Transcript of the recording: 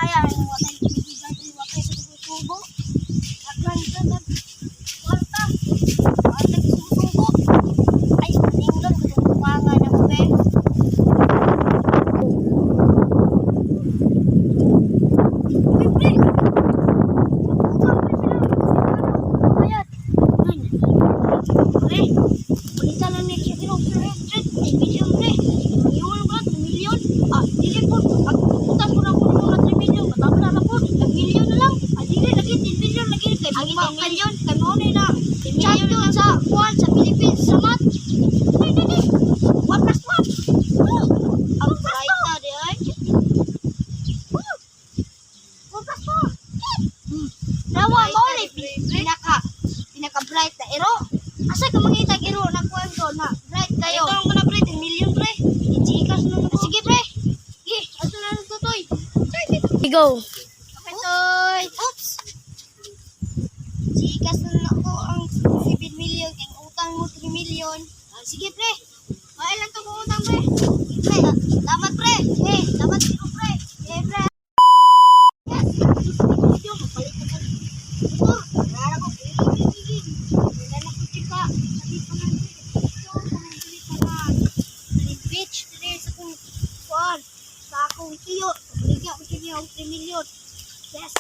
kaya yung watay bibigay yung watay sa tubo. Aglan kwarta. Kwarta sa tubo. Ay, maninglan ko itong kumanga na mo, be. Uy, pre. Bayad. Ay, pre. Balita lang next year, 3 million, pre. Iwan ko na 3 million. Ah, dili po. Putas ko na po ng 3 million. Matapos na po. 1 million na lang. Ah, dili lagi 10 million lagi. Kay mga million. Kay mo na 10 million sa buwan sa Philippines. Sa mat. Dili. 1 plus 1. Ang bright na di ay. 1 plus 4. Nawa mo ulit. Pinaka bright na ero. Asa ka mangitag ero na kwento na bright kayo. Ito ang na pre 10 million pre. Ichikas na mo. Sige pre. Gi, ato na lang tutoy. Go. Okay, toy. Oops. Chikas na ako ang 7 million. Ang utang mo 3 million. Sige pre. Ilan to mo utang pre? Pre. Dapat pre. Dapat sino pre? Pre. Yes. Video mapalit ka. Motor. Nara ko. Wala na ko chika. Sabi pa lang. Beach dire sa kong kuan. Sa akong tiyo. Bigyan ko siya ng 3 million. Yes.